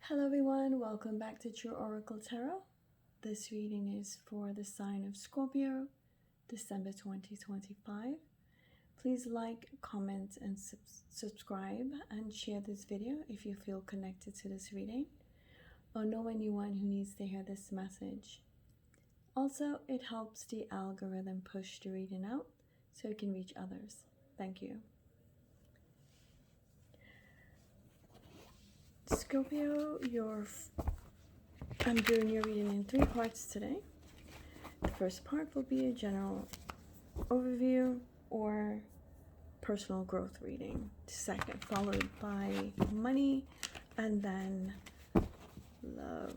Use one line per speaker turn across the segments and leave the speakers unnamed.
Hello everyone, welcome back to True Oracle Tarot. This reading is for the sign of Scorpio, December 2025. Please like, comment, and subscribe and share this video if you feel connected to this reading or know anyone who needs to hear this message. Also, it helps the algorithm push the reading out so it can reach others. Thank you. Scorpio, I'm doing your reading in 3 parts today. The first part will be a general overview or personal growth reading. The second followed by money and then love.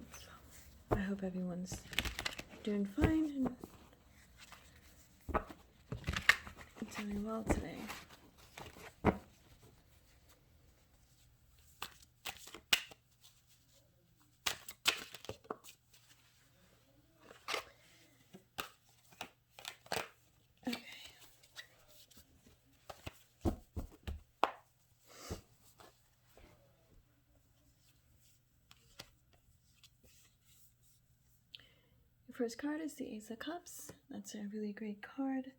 I hope everyone's doing fine and doing well today. First card is the Ace of Cups. That's a really great card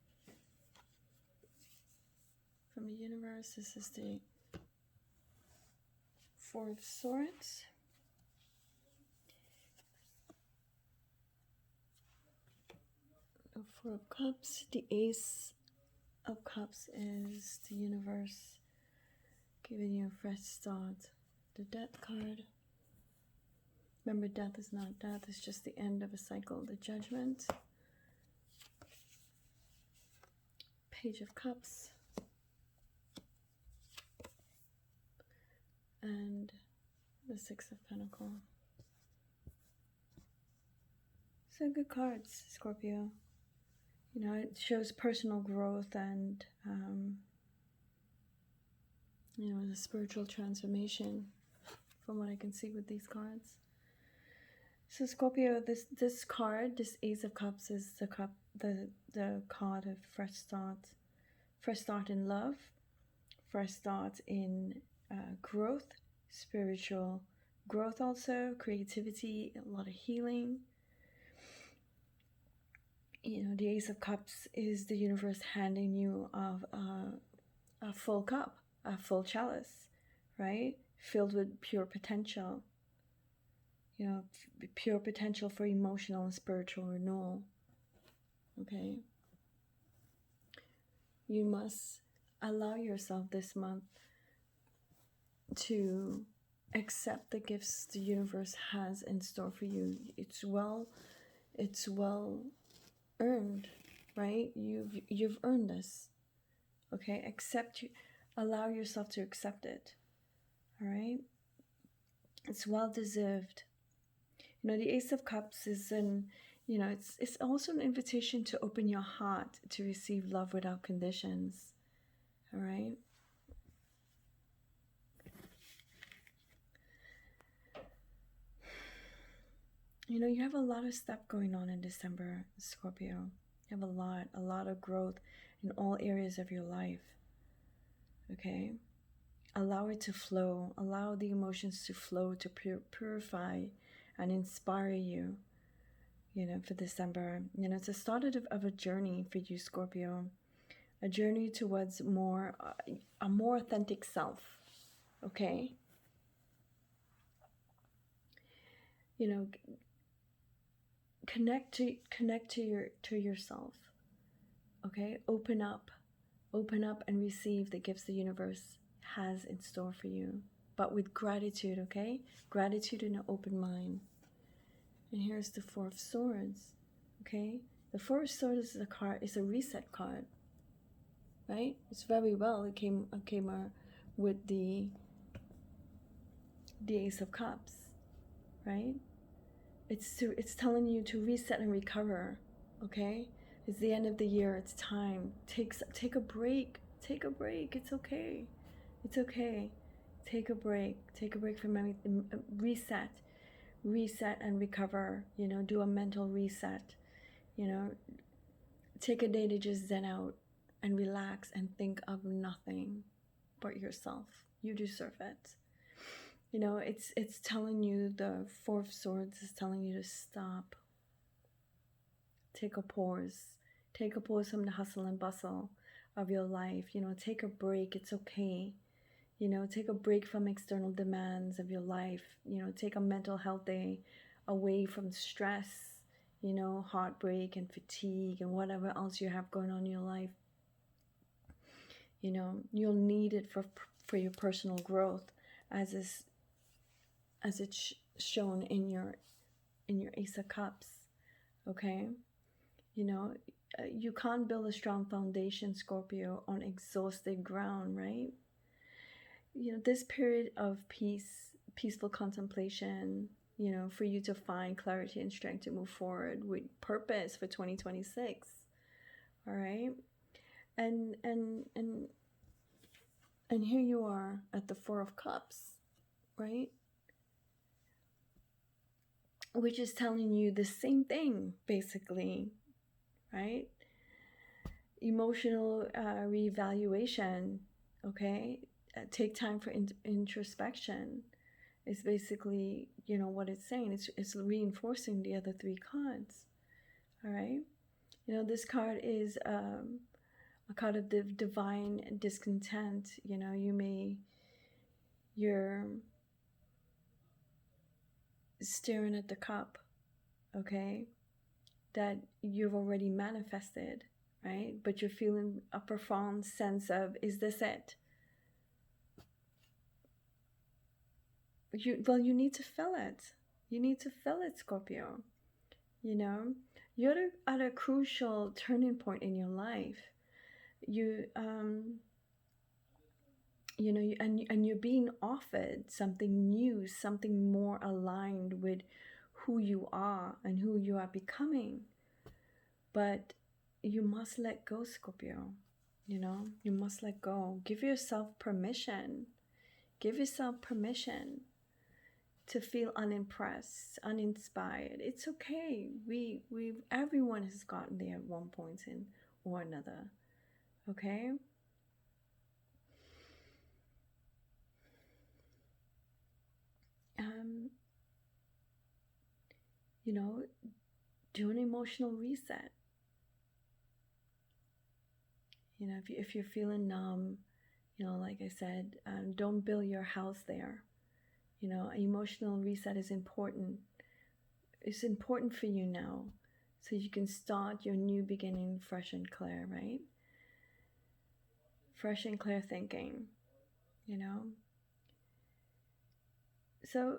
from the universe. This is the Four of Swords. The Four of Cups. The Ace of Cups is the universe giving you a fresh start. The Death card. Remember, death is not death, it's just the end of a cycle. The Judgment. Page of Cups. And the Six of Pentacles. So good cards, Scorpio. You know, it shows personal growth and, you know, the spiritual transformation from what I can see with these cards. So Scorpio, this card, this Ace of Cups, is the card of fresh start in love, fresh start in growth, spiritual growth, also creativity, a lot of healing. You know, the Ace of Cups is the universe handing you a full cup, a full chalice, right? Filled with pure potential. You know, pure potential for emotional and spiritual renewal. Okay? You must allow yourself this month to accept the gifts the universe has in store for you. It's well earned, right? You've earned this. Okay? Allow yourself to accept it. All right? It's well deserved. You know, the Ace of Cups is it's also an invitation to open your heart to receive love without conditions. All right? You know, you have a lot of stuff going on in December, Scorpio. You have a lot of growth in all areas of your life. Okay? Allow it to flow. Allow the emotions to flow, to purify and inspire you, you know, for December. You know, it's the start of a journey for you, Scorpio. A journey towards a more authentic self, okay? You know, connect to yourself, okay? Open up and receive the gifts the universe has in store for you, but with gratitude, okay? Gratitude and an open mind. And here's the Four of Swords, okay? The Four of Swords is a reset card, right? It's very well. It came with the Ace of Cups, right? It's telling you to reset and recover, okay? It's the end of the year. It's time. Take a break. Take a break. It's okay. It's okay. Take a break. Take a break from everything. Reset and recover. You know, do a mental reset. You know, take a day to just zen out and relax and think of nothing but yourself. You deserve it. You know, it's telling you, the Four of Swords is telling you to stop. Take a pause. Take a pause from the hustle and bustle of your life. You know, take a break. It's okay. You know, take a break from external demands of your life. You know, take a mental health day away from stress, you know, heartbreak and fatigue and whatever else you have going on in your life. You know, you'll need it for your personal growth, as is as it's shown in your Ace of Cups. Okay, you know, you can't build a strong foundation, Scorpio, on exhausted ground, right? You know, this period of peaceful contemplation, you know, for you to find clarity and strength to move forward with purpose for 2026. All right, and and and and here you are at the Four of Cups, right? Which is telling you the same thing, basically, right? Emotional reevaluation, okay? Take time for introspection. Is basically, you know, what it's saying. It's reinforcing the other three cards, all right? You know, this card is a card of divine discontent. You know, you're staring at the cup, okay, that you've already manifested, right? But you're feeling a profound sense of, is this it? You need to feel it. You need to feel it, Scorpio. You know, you're at a crucial turning point in your life. You you know, and you're being offered something new, something more aligned with who you are and who you are becoming. But you must let go, Scorpio. You know, you must let go. Give yourself permission. Give yourself permission to feel unimpressed, uninspired. It's okay. We everyone has gotten there at one point in or another. Okay? Um, you know, do an emotional reset. You know, if you're feeling numb, you know, like I said, don't build your house there. You know, emotional reset is important. It's important for you now, so you can start your new beginning fresh and clear, right? Fresh and clear thinking, you know. So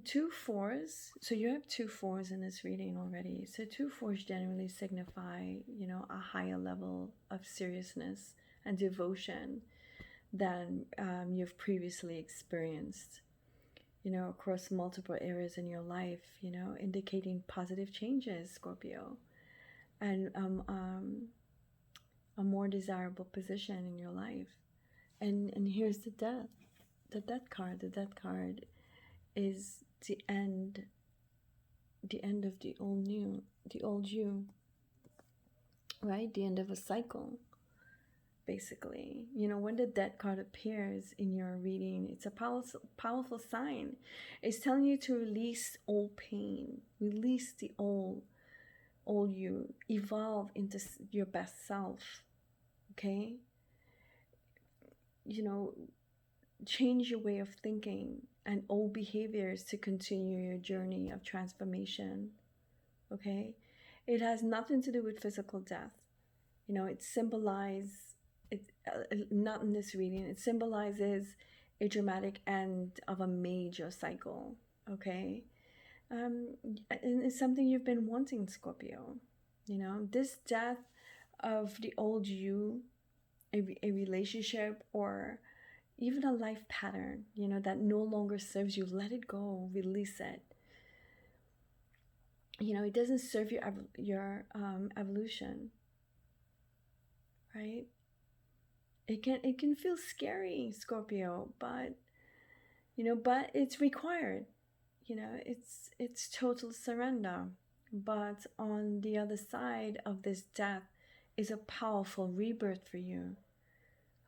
two fours, so you have two fours in this reading already. So two fours generally signify, you know, a higher level of seriousness and devotion than you've previously experienced, you know, across multiple areas in your life, you know, indicating positive changes, Scorpio, and a more desirable position in your life. And here's the death. The death card. The death card is the end of the old you, right? The end of a cycle, basically. You know, when the death card appears in your reading, it's a powerful sign. It's telling you to release old pain, release the old you, evolve into your best self, okay? You know, change your way of thinking and old behaviors to continue your journey of transformation, okay? It has nothing to do with physical death. You know, it symbolizes, not in this reading, it symbolizes a dramatic end of a major cycle, okay? And it's something you've been wanting, Scorpio. You know, this death of the old you, a relationship, or even a life pattern, you know, that no longer serves you, let it go, release it. You know, it doesn't serve your evolution, right? It can feel scary, Scorpio, but you know, but it's required. You know, it's total surrender. But on the other side of this death is a powerful rebirth for you.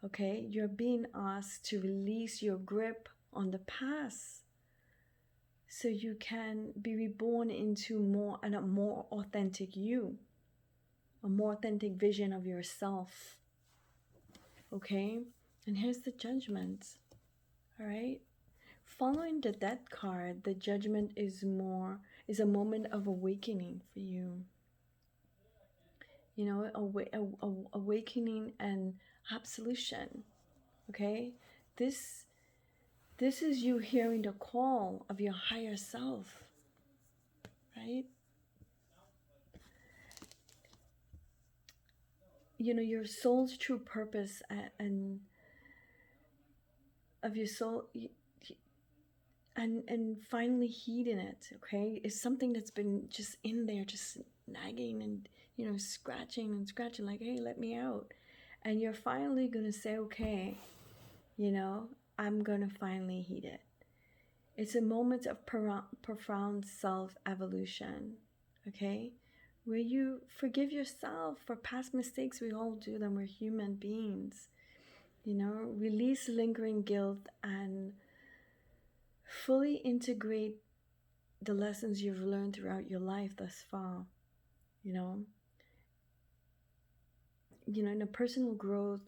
Okay, you're being asked to release your grip on the past so you can be reborn into more and a more authentic you, a more authentic vision of yourself. Okay? And here's the judgment. All right? Following the death card, the judgment is a moment of awakening for you. You know, awakening and absolution. Okay? This is you hearing the call of your higher self, right? You know, your soul's true purpose and of your soul, and finally heeding it, okay, is something that's been just in there, just nagging and, you know, scratching and scratching, like, hey, let me out. And you're finally gonna say, okay, you know, I'm gonna finally heed it. It's a moment of profound self-evolution, okay? Where you forgive yourself for past mistakes. We all do them. We're human beings. You know, release lingering guilt and fully integrate the lessons you've learned throughout your life thus far. You know, in a personal growth,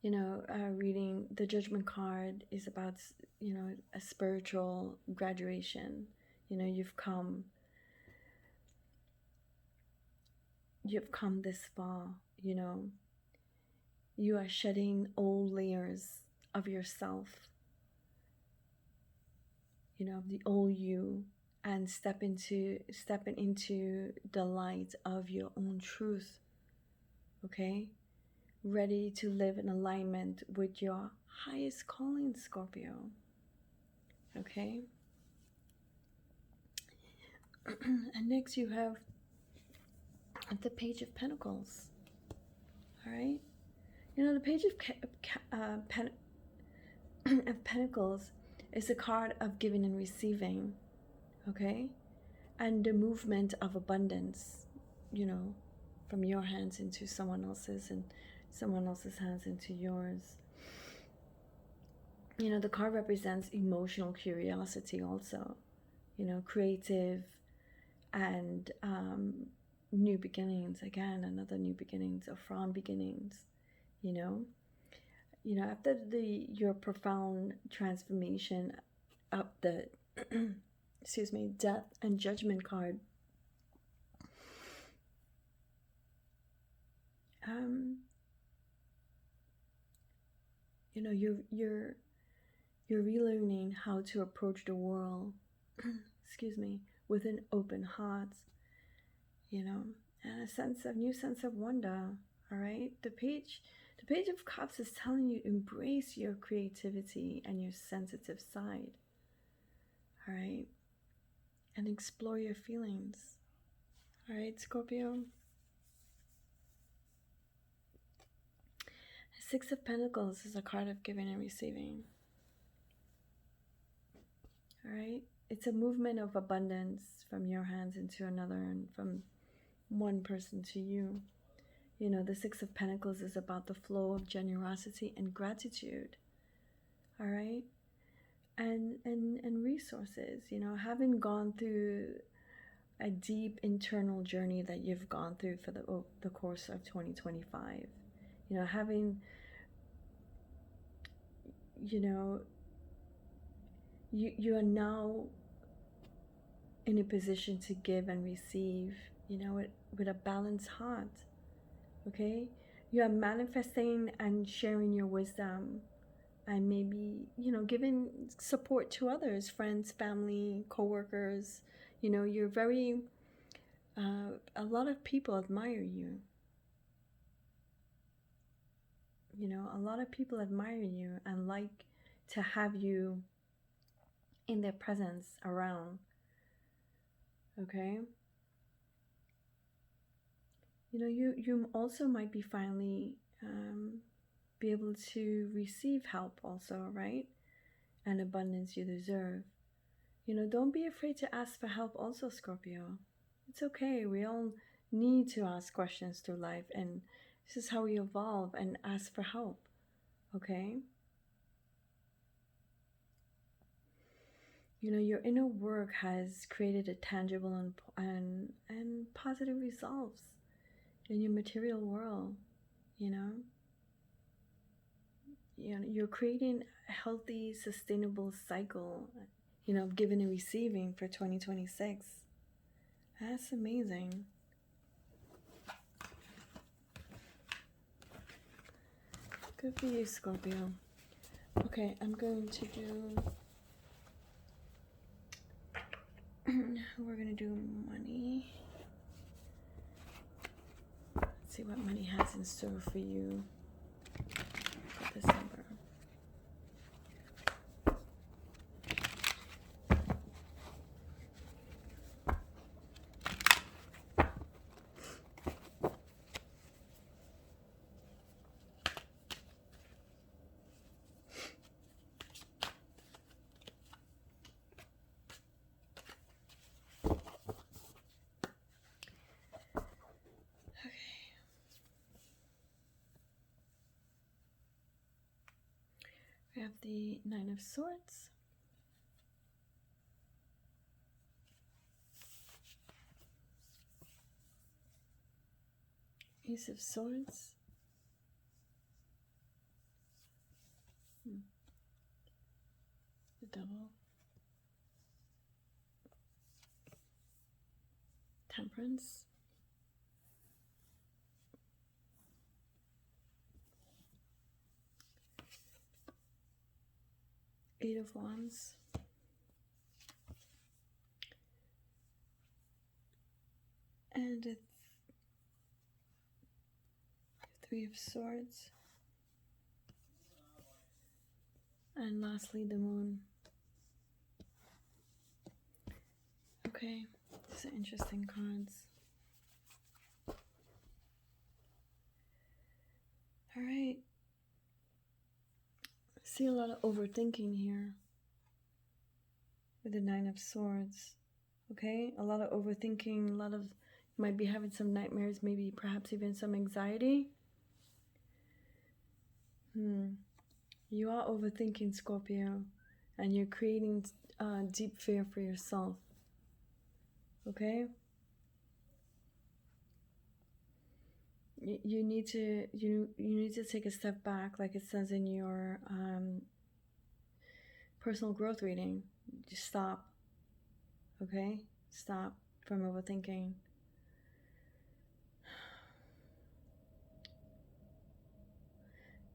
reading the judgment card is about, a spiritual graduation. You know, you've come this far. You know, you are shedding old layers of yourself, you know, the old you, and stepping into the light of your own truth. Okay, ready to live in alignment with your highest calling, Scorpio. Okay. And next you have the Page of Pentacles. All right. You know, the Page of Pentacles is a card of giving and receiving. Okay. And the movement of abundance, you know, from your hands into someone else's and someone else's hands into yours. You know, the card represents emotional curiosity also, you know, creative and new beginnings. Again, another new beginnings, or from beginnings, you know. After your profound transformation of the excuse me, death and judgment card, you know, you're relearning how to approach the world excuse me, with an open heart, you know, and a new sense of wonder. All right, the page of cups is telling you embrace your creativity and your sensitive side. All right, and explore your feelings. All right, Scorpio. Six of Pentacles is a card of giving and receiving. All right, it's a movement of abundance from your hands into another, and from one person to you. You know, the Six of Pentacles is about the flow of generosity and gratitude. All right, and resources. You know, having gone through a deep internal journey that you've gone through for the course of 2025. You know, having, you know, you are now in a position to give and receive, you know, with a balanced heart. Okay, you are manifesting and sharing your wisdom, and maybe, you know, giving support to others, friends, family, co-workers. You know, you're very a lot of people admire you. You know, a lot of people admire you and like to have you in their presence around. Okay, you know, you also might be finally be able to receive help also, right? And abundance you deserve. You know, don't be afraid to ask for help also, Scorpio. It's okay. We all need to ask questions through life, and this is how we evolve and ask for help. Okay? You know, your inner work has created a tangible and positive results in your material world. You know, you're creating a healthy, sustainable cycle. You know, of giving and receiving for 2026. That's amazing. Good for you, Scorpio. Okay, I'm going to do. We're gonna do money. Let's see what money has in store for you for December. We have the Nine of Swords, Ace of Swords, the Devil, Temperance, Eight of Wands, and a Three of Swords, and lastly the Moon. Okay, these are interesting cards. All right. I see a lot of overthinking here with the Nine of Swords. Okay, a lot of overthinking, a lot of, you might be having some nightmares, maybe perhaps even some anxiety. You are overthinking, Scorpio, and you're creating deep fear for yourself. Okay? You need to take a step back, like it says in your personal growth reading. Just stop. Okay? Stop from overthinking.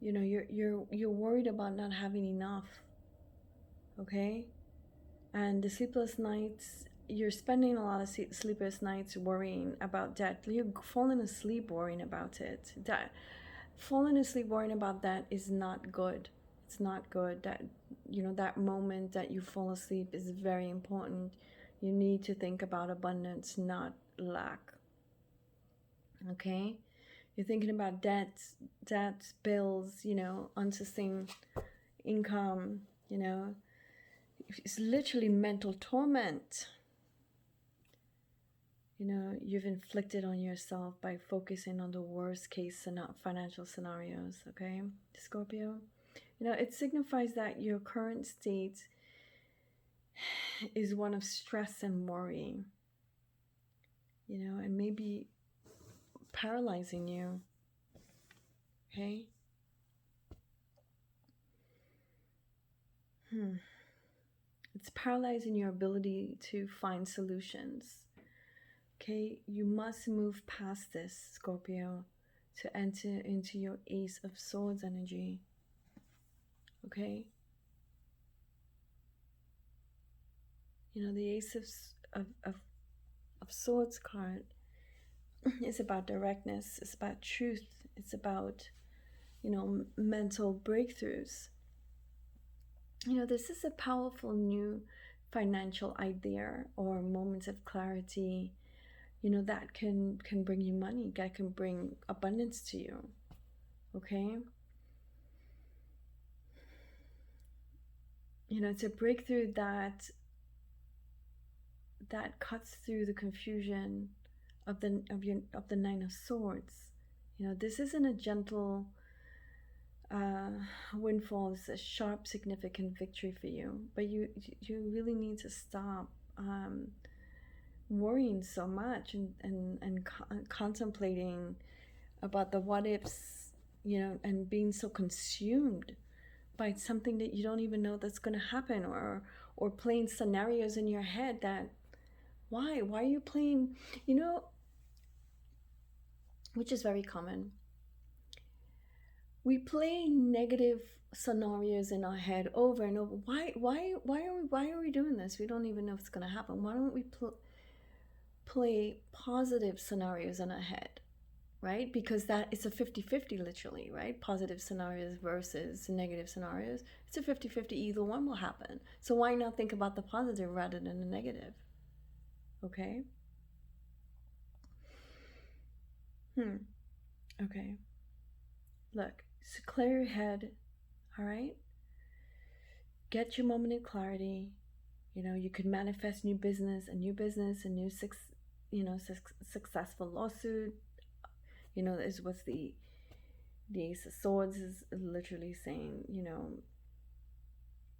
You know, you're worried about not having enough. Okay? And the sleepless nights, you're spending a lot of sleepless nights worrying about debt. You're falling asleep worrying about it. That falling asleep worrying about that is not good. It's not good. That, you know, that moment that you fall asleep is very important. You need to think about abundance, not lack. Okay? You're thinking about debt, bills, you know, unsustained income, you know. It's literally mental torment. You know, you've inflicted on yourself by focusing on the worst case financial scenarios, okay, Scorpio? You know, it signifies that your current state is one of stress and worry, you know, and maybe paralyzing you, okay? It's paralyzing your ability to find solutions. Okay, you must move past this, Scorpio, to enter into your Ace of Swords energy. Okay? You know, the Ace of Swords card is about directness, it's about truth, it's about, you know, mental breakthroughs. You know, this is a powerful new financial idea or moments of clarity, you know, that can bring you money, that can bring abundance to you. Okay? You know, it's a breakthrough that cuts through the confusion of the Nine of Swords. You know, this isn't a gentle uh, windfall is a sharp, significant victory for you. But you really need to stop worrying so much and contemplating about the what ifs, and being so consumed by something that you don't even know that's going to happen, or playing scenarios in your head that why are you playing, you know which is very common. We play negative scenarios in our head over and over. Why are we doing this? We don't even know if it's going to happen. Why don't we play positive scenarios in our head, right? Because that it's a 50-50, literally, right? Positive scenarios versus negative scenarios. It's a 50-50, either one will happen. So why not think about the positive rather than the negative? Okay? Okay. Look, so clear your head, all right? Get your moment of clarity. You could manifest new business, a new business, a new successful lawsuit. Is what's the Ace of Swords is literally saying,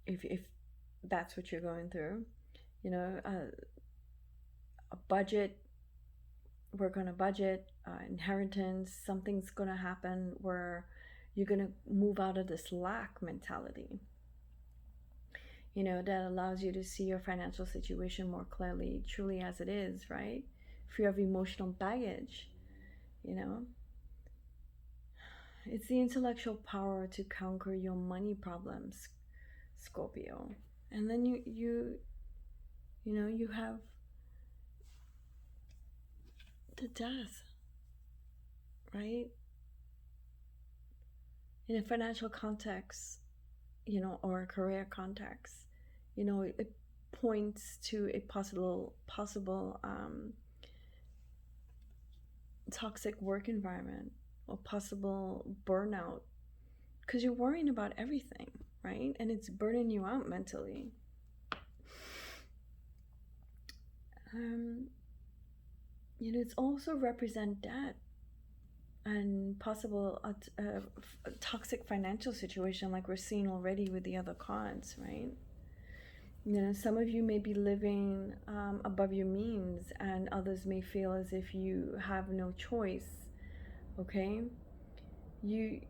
if that's what you're going through, a budget, work on a budget, inheritance, something's gonna happen where you're gonna move out of this lack mentality. That allows you to see your financial situation more clearly, truly as it is, right? Free of emotional baggage, you know. It's the intellectual power to conquer your money problems, Scorpio. And then you have the death, right? In a financial context, or a career context, it points to a possible toxic work environment or possible burnout, because you're worrying about everything, right? And it's burning you out mentally. It's also represent debt and possible a toxic financial situation, like we're seeing already with the other cards, right? Some of you may be living above your means, and others may feel as if you have no choice. Okay, you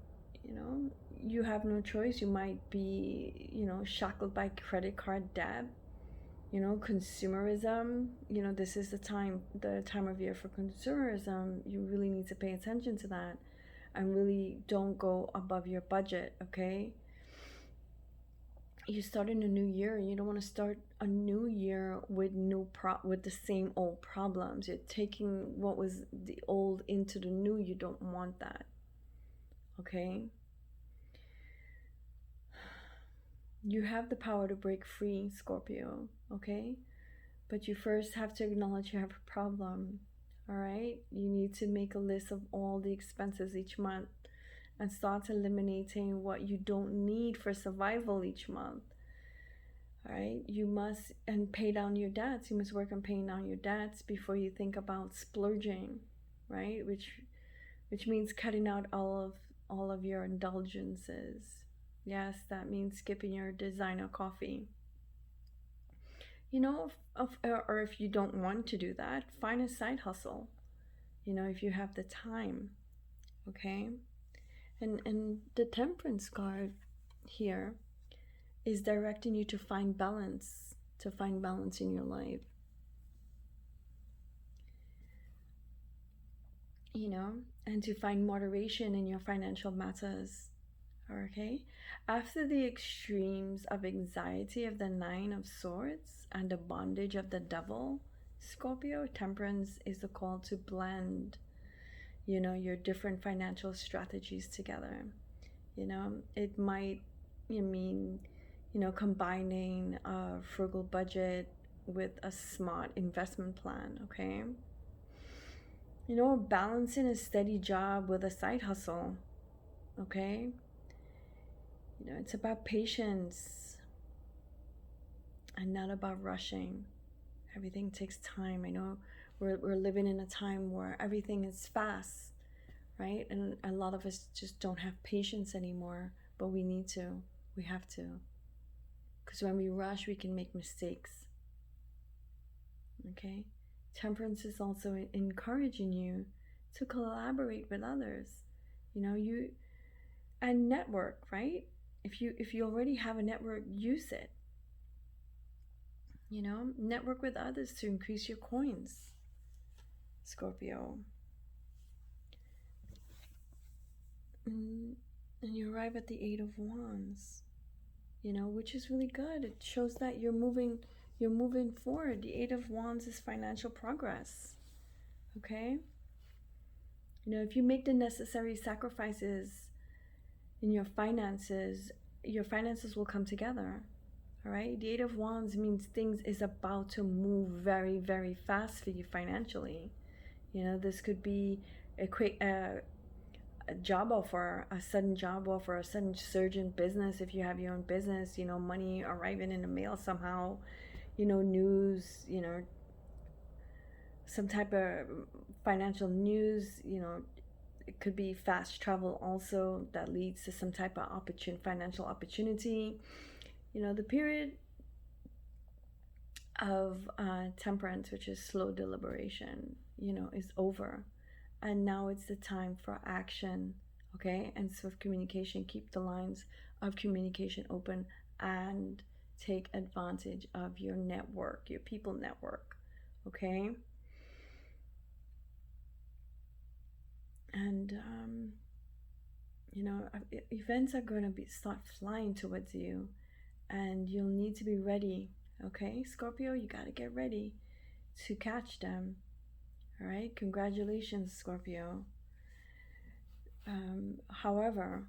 have no choice. You might be shackled by credit card debt, consumerism. This is the time of year for consumerism. You really need to pay attention to that and really don't go above your budget. Okay, you're starting a new year, and you don't want to start a new year with with the same old problems. You're taking what was the old into the new. You don't want that. Okay, you have the power to break free, Scorpio. Okay, but you first have to acknowledge you have a problem. All right, you need to make a list of all the expenses each month and start eliminating what you don't need for survival each month. All right, you must and pay down your debts. You must work on paying down your debts before you think about splurging, right? Which means cutting out all of your indulgences. Yes, that means skipping your designer coffee. Or if you don't want to do that, find a side hustle. If you have the time, okay. And the Temperance card here is directing you to find balance, in your life. And to find moderation in your financial matters. Okay? After the extremes of anxiety of the Nine of Swords and the bondage of the Devil, Scorpio, Temperance is the call to blend, your different financial strategies together. It might mean, combining a frugal budget with a smart investment plan, okay? Balancing a steady job with a side hustle, okay? It's about patience and not about rushing. Everything takes time. I know we're living in a time where everything is fast, right? And a lot of us just don't have patience anymore, but we need to. We have to. Because when we rush, we can make mistakes. Okay? Temperance is also encouraging you to collaborate with others. You and network, right? If you already have a network, use it. Network with others to increase your coins, Scorpio. Mm, and you arrive at the Eight of Wands, which is really good. It shows that you're moving forward. The Eight of Wands is financial progress. Okay? If you make the necessary sacrifices in your finances will come together. All right? The Eight of Wands means things is about to move very, very fast for you financially. This could be a quick a job offer, a sudden job offer, a sudden surge in business if you have your own business, money arriving in the mail somehow, news, some type of financial news, it could be fast travel also that leads to some type of financial opportunity. The period of temperance, which is slow deliberation, is over. And now it's the time for action, okay? And swift communication. Keep the lines of communication open and take advantage of your network, your people network, okay? And, events are going to start flying towards you, and you'll need to be ready, okay? Scorpio, you got to get ready to catch them. All right, congratulations, Scorpio. However,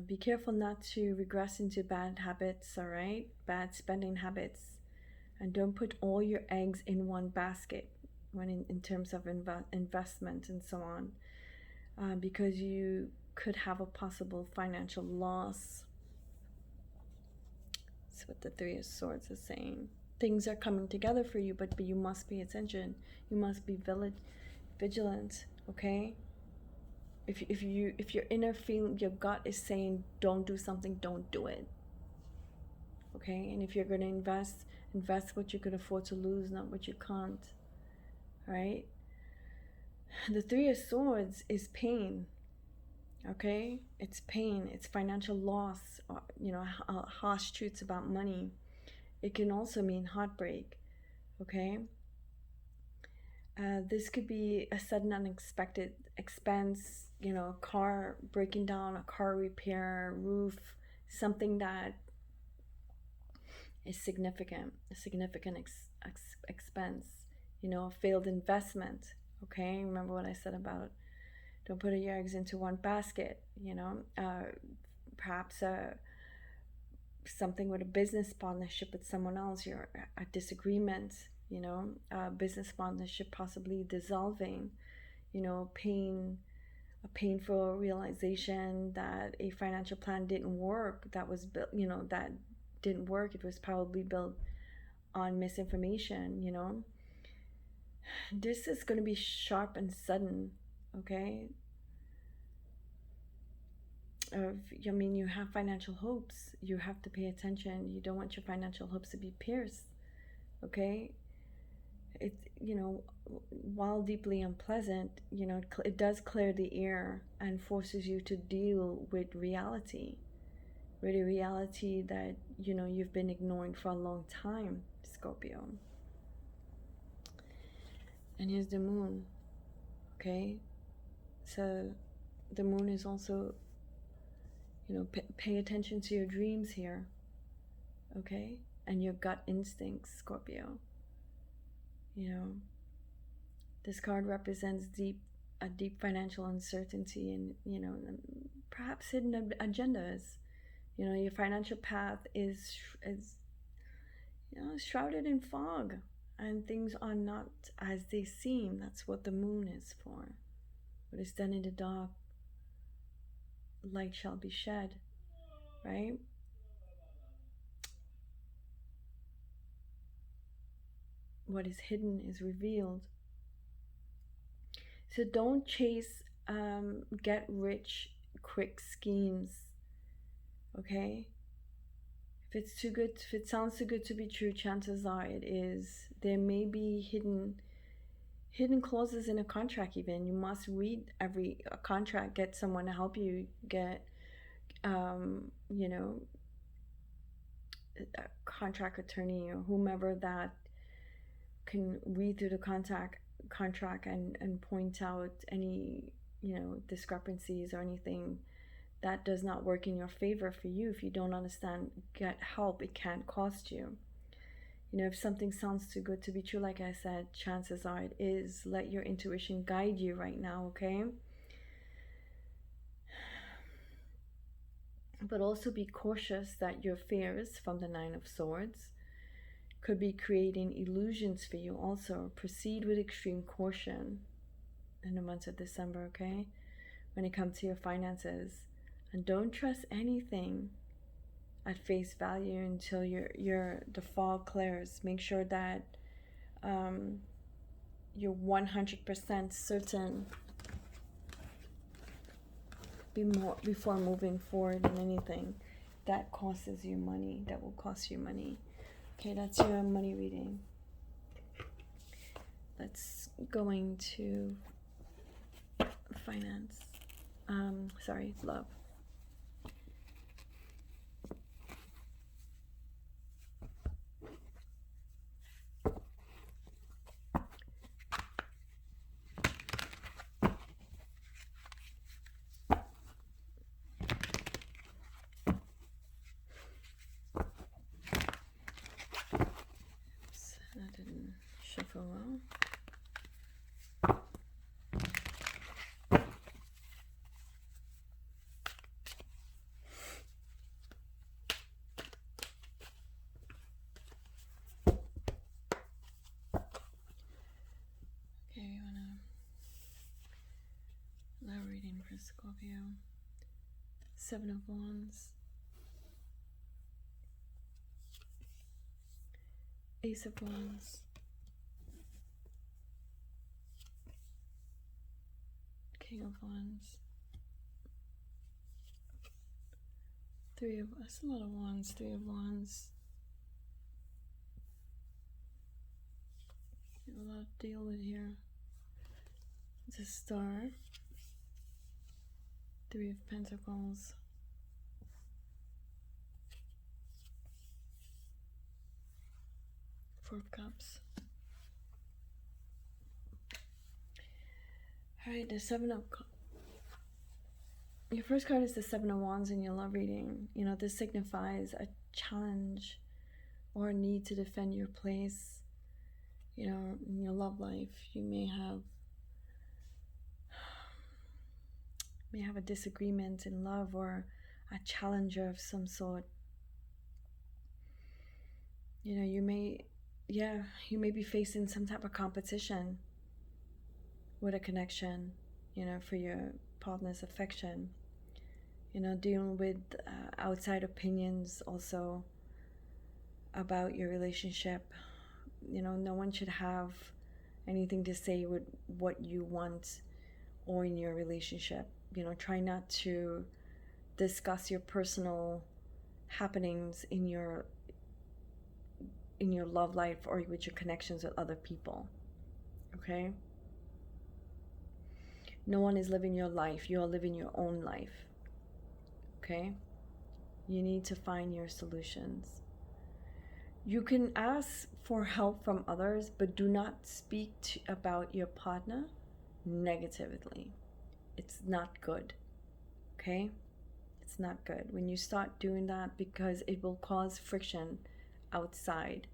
be careful not to regress into bad habits, all right? Bad spending habits. And don't put all your eggs in one basket when in terms of investment and so on, because you could have a possible financial loss. That's what the Three of Swords is saying. Things are coming together for you, but you must pay attention. You must be vigilant, okay? If your inner feeling, your gut is saying don't do something, don't do it. Okay? And if you're going to invest what you can afford to lose, not what you can't. Right? The Three of Swords is pain. Okay? It's pain, it's financial loss, harsh truths about money. It can also mean heartbreak. Okay? This could be a sudden unexpected expense, car breaking down, a car repair, roof, something that is a significant expense, a failed investment. Okay, remember what I said about don't put your eggs into one basket, perhaps something with a business partnership with someone else, a disagreement, a business partnership possibly dissolving, a painful realization that a financial plan didn't work, that was built, that didn't work. It was probably built on misinformation. This is going to be sharp and sudden, okay? You have financial hopes. You have to pay attention. You don't want your financial hopes to be pierced, okay? It, while deeply unpleasant, it does clear the air and forces you to deal with reality, with a reality that, you've been ignoring for a long time, Scorpio. And here's the moon, okay? So the moon is also, pay attention to your dreams here, okay? And your gut instincts, Scorpio. This card represents a deep financial uncertainty and, perhaps hidden agendas. Your financial path is shrouded in fog, and things are not as they seem. That's what the moon is for. What is done in the dark, light shall be shed, right? What is hidden is revealed. So don't chase get rich quick schemes, okay? If it sounds too good to be true, chances are it is. There may be hidden clauses in a contract. Even you must read every contract, get someone to help you get you know, a contract attorney or whomever that can read through the contract and point out any, you know, discrepancies or anything that does not work in your favor for you. If you don't understand, get help. It can't cost you. You know, if something sounds too good to be true, like I said, chances are it is. Let your intuition guide you right now, okay? But also be cautious that your fears from the Nine of Swords could be creating illusions for you also. Proceed with extreme caution in the month of December, okay? When it comes to your finances. And don't trust anything at face value until the fog clears. Make sure that you're 100% certain before moving forward in anything that costs you money, that will cost you money. Okay, that's your money reading. Let's go into finance. Love. Oops, that didn't shuffle well. Okay, we wanna love reading for Scorpio. Seven of Wands. Ace of Wands. King of Wands. That's a lot of Wands. Three of Wands. A lot to deal with here. It's a Star. Three of Pentacles. Four of Cups. Alright, the Seven of Cups. Your first card is the Seven of Wands in your love reading. You know, this signifies a challenge or a need to defend your place. You know, in your love life, you may have a disagreement in love or a challenger of some sort. You know, you may be facing some type of competition with a connection, you know, for your partner's affection. You know, dealing with outside opinions also about your relationship. You know, no one should have anything to say with what you want or in your relationship. You know, try not to discuss your personal happenings in your love life or with your connections with other people. Okay? No one is living your life. You are living your own life. Okay? You need to find your solutions. You can ask for help from others, but do not speak about your partner negatively. It's not good. Okay? It's not good when you start doing that, because it will cause friction outside.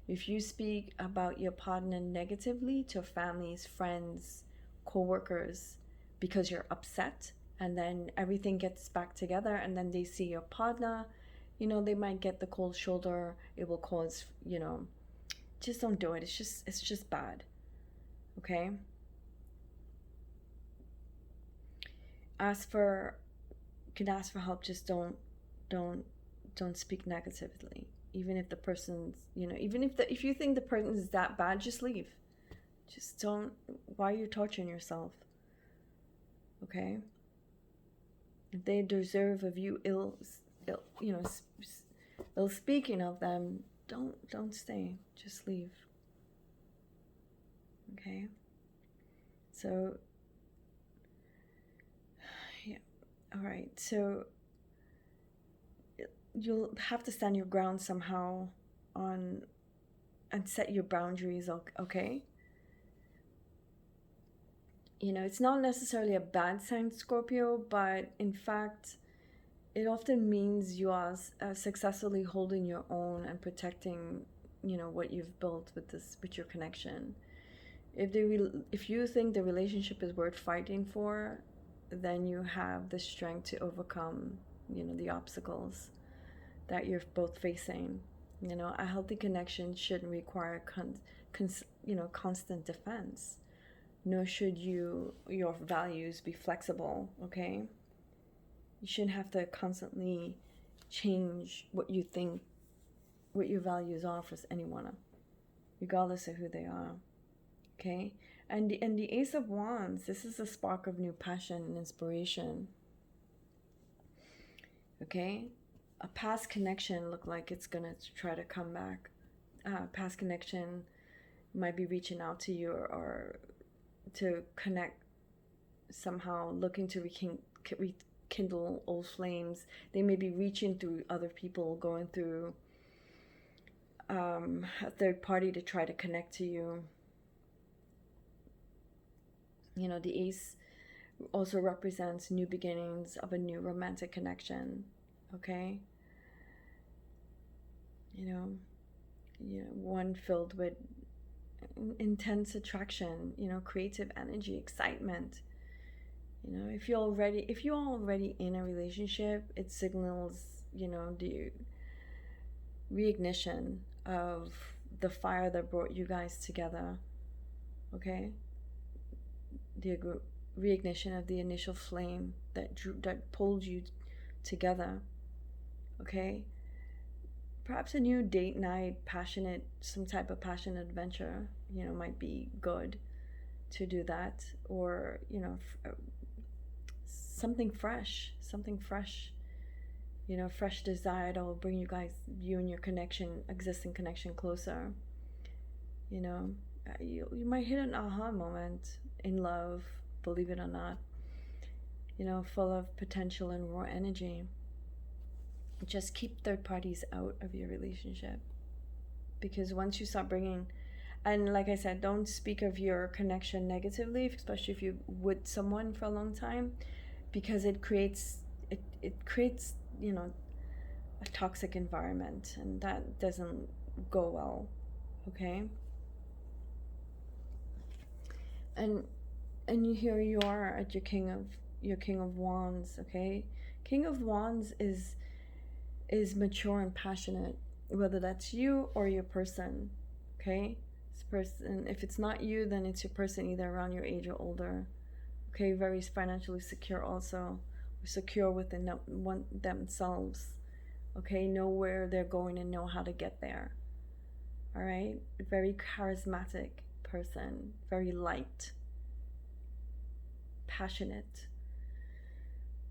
If you speak about your partner negatively to families, friends, co-workers because you're upset, and then everything gets back together and then they see your partner, you know, they might get the cold shoulder. It will cause, you know, just don't do it. It's just bad. Okay? You can ask for help, just don't speak negatively. Even if the person's, you know, if you think the person is that bad, just leave. Just don't. Why are you torturing yourself? okay? If they deserve of you ill speaking of them, don't stay. Just leave. Okay? So, yeah. All right. So you'll have to stand your ground somehow on and set your boundaries, okay? It's not necessarily a bad sign, Scorpio, but in fact, it often means you are successfully holding your own and protecting, what you've built with your connection. If you think the relationship is worth fighting for, then you have the strength to overcome, the obstacles that you're both facing. A healthy connection shouldn't require constant defense. Nor should your values be flexible, okay? You shouldn't have to constantly change what you think, what your values are for anyone, regardless of who they are, okay? And the Ace of Wands, this is a spark of new passion and inspiration, okay? A past connection look like it's gonna try to come back. Past connection might be reaching out to you or to connect somehow, looking to rekindle old flames. They may be reaching through other people, going through a third party to try to connect to you. The ace also represents new beginnings of a new romantic connection, okay? One filled with intense attraction, creative energy, excitement. If you're already in a relationship, it signals, the reignition of the fire that brought you guys together, okay? The reignition of the initial flame that pulled you together, okay? Perhaps a new date night, some type of passionate adventure, might be good to do that. Or, something fresh, fresh desire that will bring you and your existing connection closer. You might hit an aha moment in love, believe it or not, full of potential and raw energy. Just keep third parties out of your relationship, because once you start bringing, and like I said, don't speak of your connection negatively, especially if you're with someone for a long time, because it creates a toxic environment, and that doesn't go well, okay? And here you are at your king of wands, okay? King of wands is mature and passionate, whether that's you or your person, okay? This person, if it's not you, then it's your person, either around your age or older, okay? Very financially secure also, secure within themselves, okay? Know where they're going and know how to get there, all right? Very charismatic person, very light, passionate,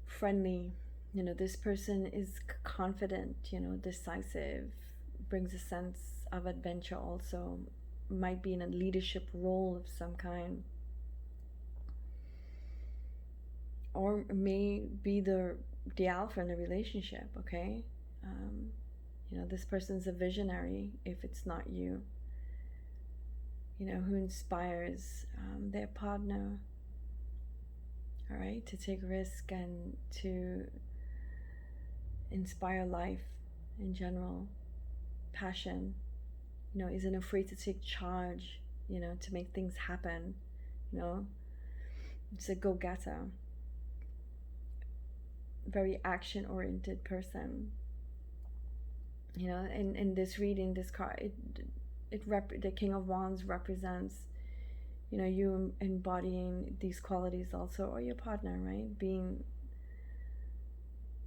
friendly. This person is confident, decisive, brings a sense of adventure also, might be in a leadership role of some kind, or may be the alpha in the relationship, okay? This person's a visionary, if it's not you, who inspires their partner, all right, to take risk and to inspire life in general. Passion, isn't afraid to take charge, to make things happen, it's a go-getter, very action-oriented person. In this reading, this card, the King of Wands represents, you embodying these qualities also, or your partner, right? Being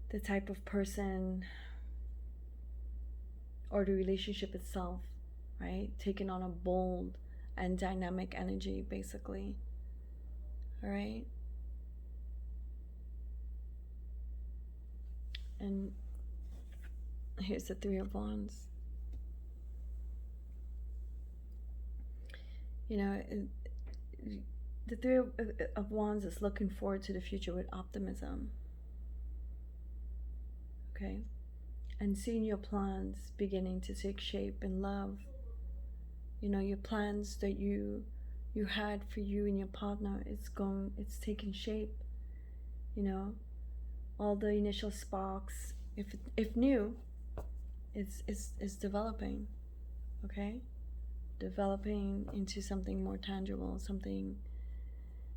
the type of person, or the relationship itself, right? Taking on a bold and dynamic energy, basically. All right? And here's the Three of Wands. You know, the Three of Wands is looking forward to the future with optimism. Okay? And seeing your plans beginning to take shape in love. You know, your plans that you had for you and your partner, it's taking shape. You know, all the initial sparks, if new, it's developing. Okay? Developing into something more tangible, something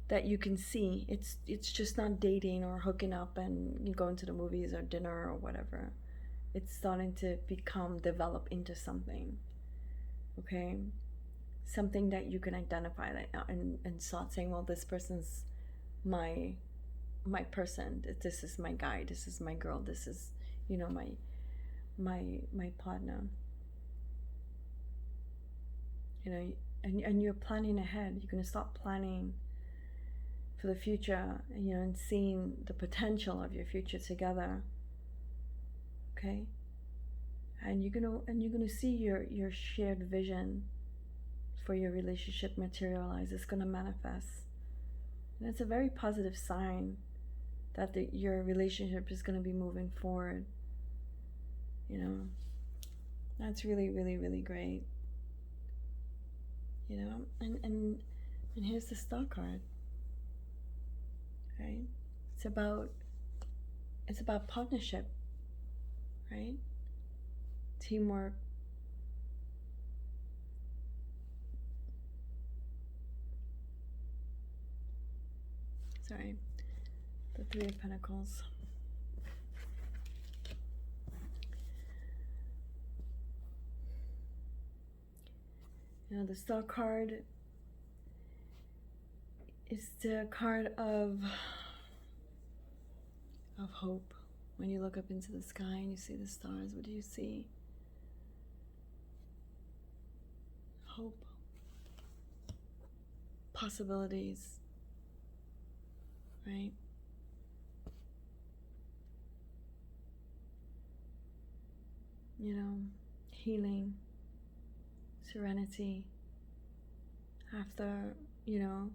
that you can see. It's just not dating or hooking up and you going to the movies or dinner or whatever. It's starting to develop into something. Okay? Something that you can identify and start saying, well, this person's my person. This is my guy. This is my girl. This is, you know, my partner. You know, and you're planning ahead. You're gonna start planning for the future, you know, and seeing the potential of your future together. Okay? And you're gonna see your shared vision for your relationship materialize. It's gonna manifest. And it's a very positive sign that your relationship is gonna be moving forward. You know, that's really, really, really great. You know, and here's the Star card. Right? It's about partnership, right? Teamwork. Sorry, the Three of Pentacles. You know, the Star card is the card of hope. When you look up into the sky and you see the stars, what do you see? Hope. Possibilities. Right? You know, healing, serenity after, you know,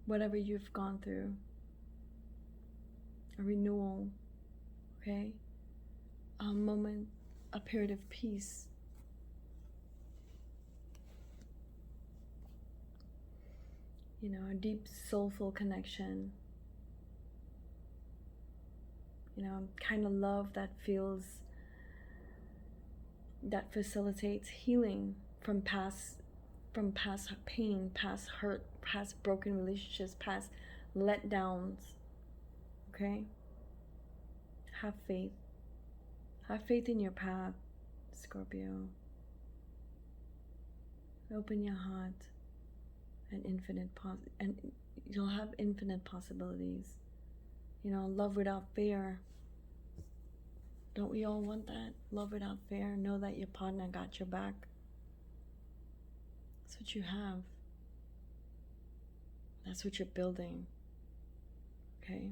whatever you've gone through. A renewal, okay? A moment, a period of peace. You know, a deep soulful connection. You know, kind of love that facilitates healing from past pain, past hurt, past broken relationships, past letdowns. Okay? Have faith. Have faith in your path, Scorpio. Open your heart and you'll have infinite possibilities. You know, love without fear. Don't we all want that? Love without fear. Know that your partner got your back. That's what you have. That's what you're building. Okay?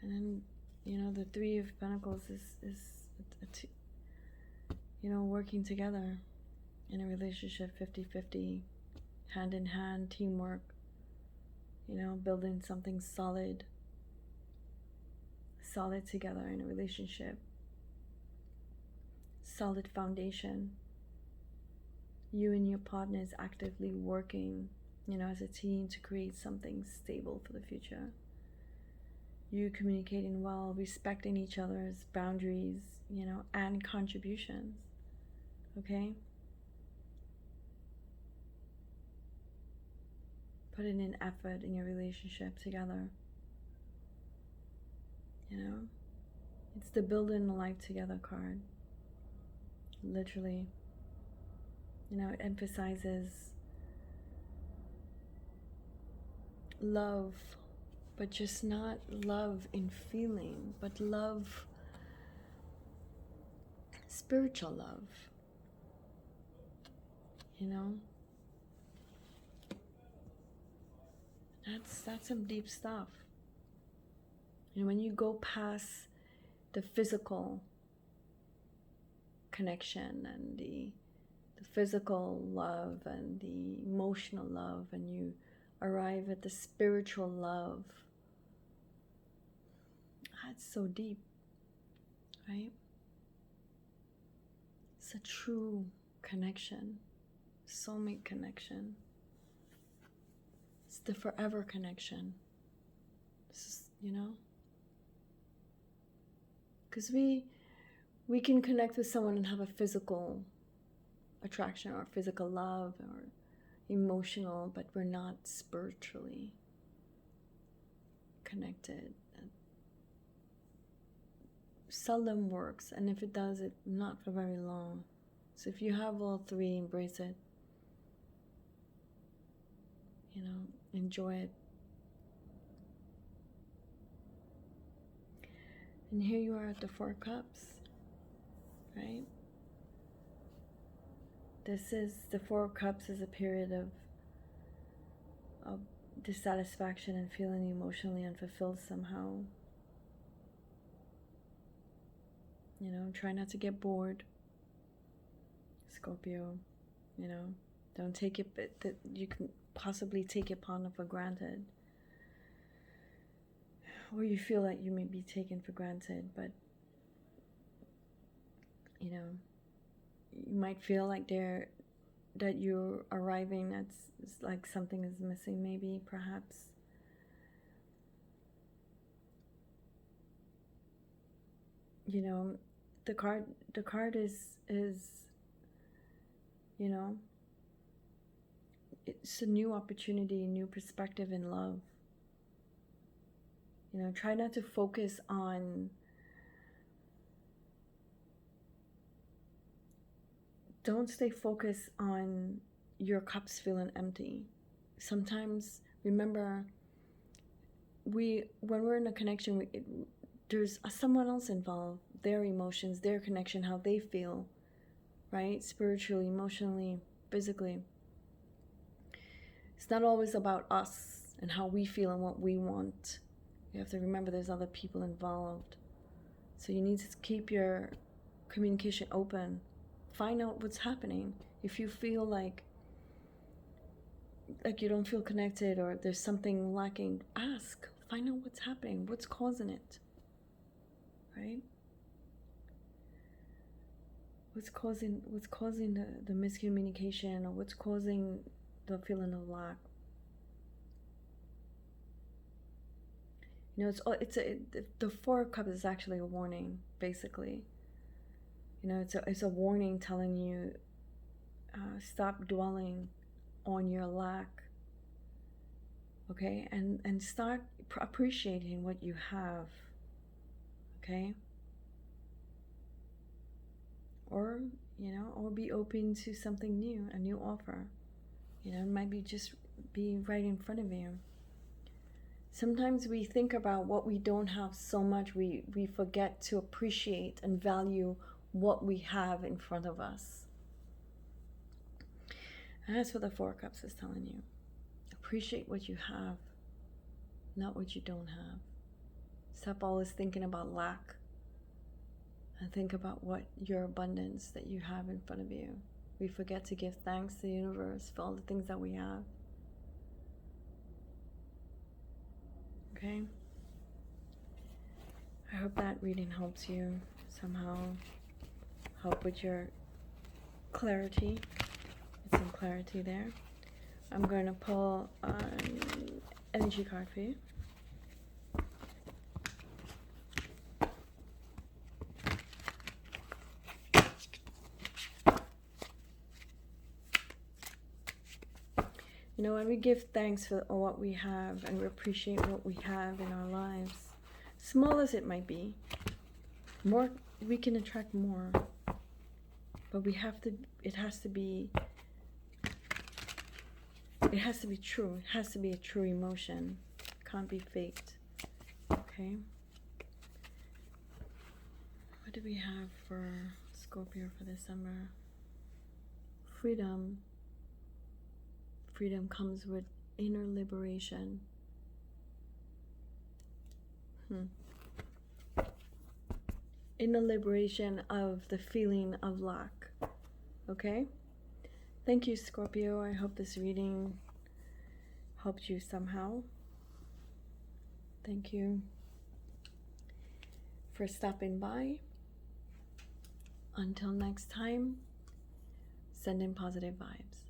And then, you know, the Three of Pentacles is you know, working together in a relationship, 50-50, hand in hand, teamwork, you know, building something solid together in a relationship. Solid foundation. You and your partner is actively working, you know, as a team to create something stable for the future. You communicating well, respecting each other's boundaries, you know, and contributions. Okay? Putting in effort in your relationship together. You know? It's the building a life together card. Literally. You know, it emphasizes love, but just not love in feeling, but love, spiritual love. You know? That's some deep stuff. And when you go past the physical connection and the physical love and the emotional love, and you arrive at the spiritual love. That's so deep, right? It's a true connection, soulmate connection. It's the forever connection. This is, because we can connect with someone and have a physical attraction or physical love or emotional, but we're not spiritually connected. It seldom works, and if it does, it not for very long. So if you have all three, embrace it. Enjoy it. And here you are at the Four Cups, right? The Four Cups is a period of dissatisfaction and feeling emotionally unfulfilled somehow. Try not to get bored, Scorpio. Don't take it that you can possibly take your partner for granted, or you feel like you may be taken for granted, but you might feel like that you're arriving, it's like something is missing, maybe, perhaps. The card is it's a new opportunity, new perspective in love. Try not to focus on, don't stay focused on your cups feeling empty. Sometimes, remember, when we're in a connection, there's someone else involved, their emotions, their connection, how they feel, right? Spiritually, emotionally, physically. It's not always about us and how we feel and what we want. You have to remember there's other people involved. So you need to keep your communication open. Find out what's happening. If you feel like you don't feel connected or there's something lacking, ask. Find out what's happening. What's causing it? Right? What's causing the miscommunication, or what's causing the feeling of lack? The Four of Cups is actually a warning, basically. It's a warning telling you, stop dwelling on your lack, okay, and start appreciating what you have, okay, or be open to something new, a new offer. It might be just be right in front of you. Sometimes we think about what we don't have so much, we forget to appreciate and value what we have in front of us. And that's what the Four Cups is telling you. Appreciate what you have, not what you don't have. Stop always thinking about lack, and think about what your abundance that you have in front of you. We forget to give thanks to the universe for all the things that we have. Okay? I hope that reading helps you somehow, help with your clarity. Get some clarity there. I'm going to pull an energy card for you. When we give thanks for what we have and we appreciate what we have in our lives, small as it might be, more we can attract more. But it has to be true. It has to be a true emotion. It can't be faked. Okay? What do we have for Scorpio for December? Freedom. Freedom comes with inner liberation. in the liberation of the feeling of lack. Okay? Thank you, Scorpio. I hope this reading helped you somehow. Thank you for stopping by. Until next time, send in positive vibes.